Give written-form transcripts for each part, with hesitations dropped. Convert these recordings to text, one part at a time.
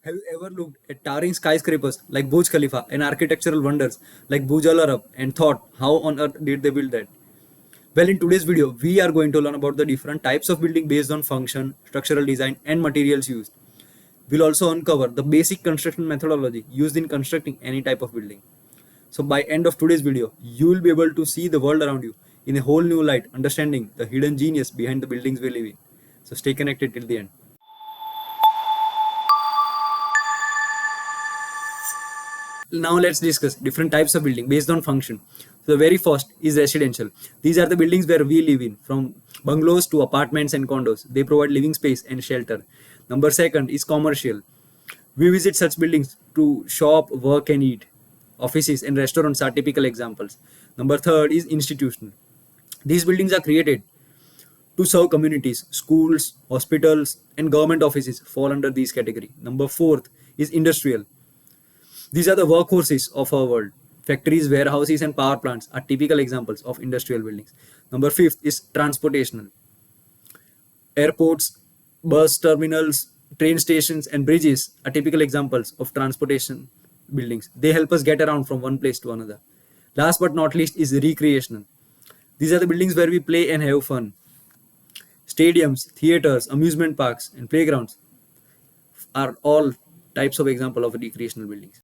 Have you ever looked at towering skyscrapers like Burj Khalifa and architectural wonders like Burj Al Arab and thought, how on earth did they build that? Well, in today's video, we are going to learn about the different types of building based on function, structural design, and materials used. We'll also uncover the basic construction methodology used in constructing any type of building. So by end of today's video, you will be able to see the world around you in a whole new light, understanding the hidden genius behind the buildings we live in. So stay connected till the end. Now let's discuss different types of building based on function. So the very first is residential. These are the buildings where we live in, from bungalows to apartments and condos. They provide living space and shelter. Number second is commercial. We visit such buildings to shop, work, and eat. Offices and restaurants are typical examples. Number third is institutional. These buildings are created to serve communities. Schools, hospitals, and government offices fall under this category. Number fourth is industrial. These are the workhorses of our world. Factories, warehouses, and power plants are typical examples of industrial buildings. Number fifth is transportational. Airports, bus terminals, train stations, and bridges are typical examples of transportation buildings. They help us get around from one place to another. Last but not least is recreational. These are the buildings where we play and have fun. Stadiums, theaters, amusement parks, and playgrounds are all types of example of recreational buildings.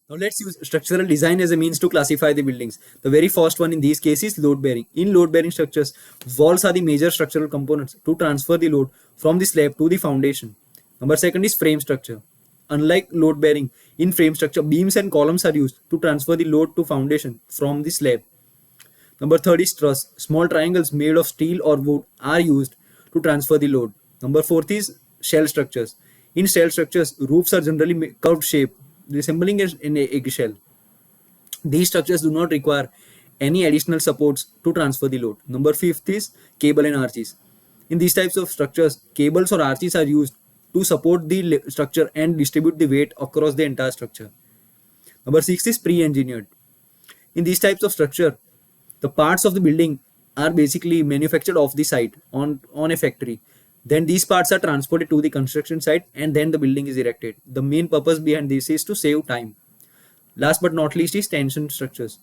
Now let's use structural design as a means to classify the buildings. The very first one in these cases is load bearing. In load bearing structures, walls are the major structural components to transfer the load from the slab to the foundation. Number second is frame structure. Unlike load bearing, in frame structure, beams and columns are used to transfer the load to foundation from the slab. Number third is truss. Small triangles made of steel or wood are used to transfer the load. Number fourth is shell structures. In shell structures, roofs are generally curved shape, resembling an eggshell. These structures do not require any additional supports to transfer the load. Number fifth is cable and arches. In these types of structures, cables or arches are used to support the structure and distribute the weight across the entire structure. Number six is pre-engineered. In these types of structure, the parts of the building are basically manufactured off the site on a factory. Then these parts are transported to the construction site and then the building is erected. The main purpose behind this is to save time. Last but not least is tension structures.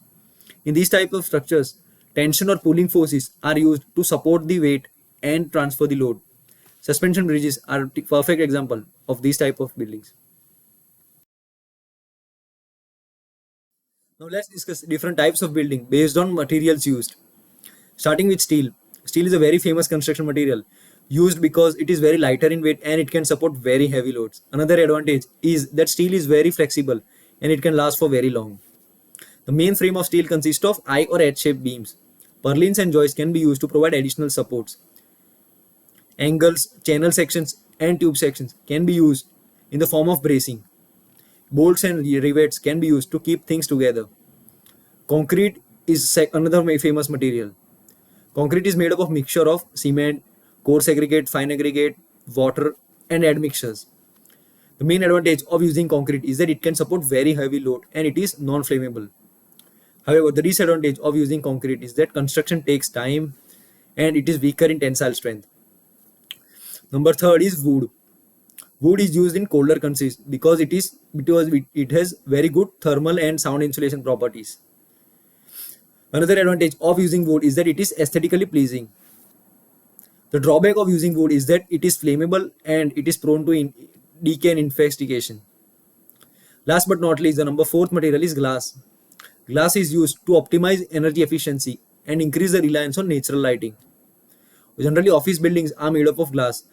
In these type of structures, tension or pulling forces are used to support the weight and transfer the load. Suspension bridges are a perfect example of these type of buildings. Now let's discuss different types of building based on materials used. Starting with steel. Steel is a very famous construction material used because it is very lighter in weight and it can support very heavy loads. Another advantage is that steel is very flexible and it can last for very long. The main frame of steel consists of I or H-shaped beams. Purlins and joists can be used to provide additional supports. Angles, channel sections, and tube sections can be used in the form of bracing. Bolts and rivets can be used to keep things together. Concrete is another famous material. Concrete is made up of mixture of cement, coarse aggregate, fine aggregate, water, and admixtures. The main advantage of using concrete is that it can support very heavy load and it is non-flammable. However, the disadvantage of using concrete is that construction takes time and it is weaker in tensile strength. Number third is wood. Wood is used in colder countries because it has very good thermal and sound insulation properties. Another advantage of using wood is that it is aesthetically pleasing. The drawback of using wood is that it is flammable and it is prone to decay and infestation. Last but not least, the number fourth material is glass. Glass is used to optimize energy efficiency and increase the reliance on natural lighting. Generally, office buildings are made up of glass.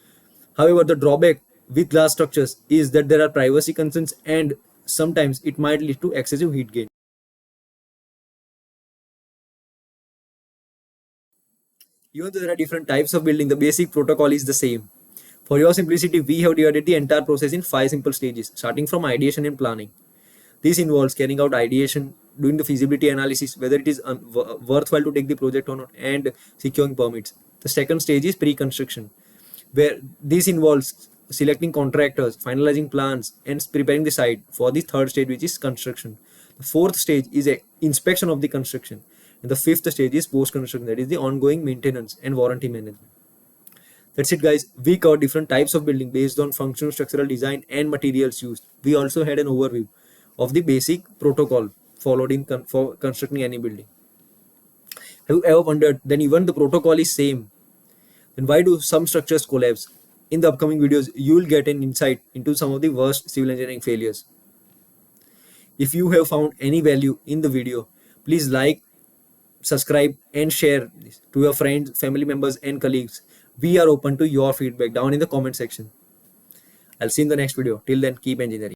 However, the drawback with glass structures is that there are privacy concerns and sometimes it might lead to excessive heat gain. Even though there are different types of building, the basic protocol is the same. For your simplicity, we have divided the entire process in 5 simple stages, starting from ideation and planning. This involves carrying out ideation, doing the feasibility analysis, whether it is worthwhile to take the project or not, and securing permits. The second stage is pre-construction, where this involves selecting contractors, finalizing plans, and preparing the site for the third stage, which is construction. The fourth stage is a inspection of the construction. And the fifth stage is post-construction, that is the ongoing maintenance and warranty management. That's it, guys. We covered different types of building based on functional, structural design, and materials used. We also had an overview of the basic protocol followed in for constructing any building. Have you ever wondered, then even the protocol is same, then why do some structures collapse? In the upcoming videos, you will get an insight into some of the worst civil engineering failures. If you have found any value in the video, please like, subscribe, and share this to your friends, family members, and colleagues. We are open to your feedback down in the comment section. I'll see you in the next video. Till then, keep engineering.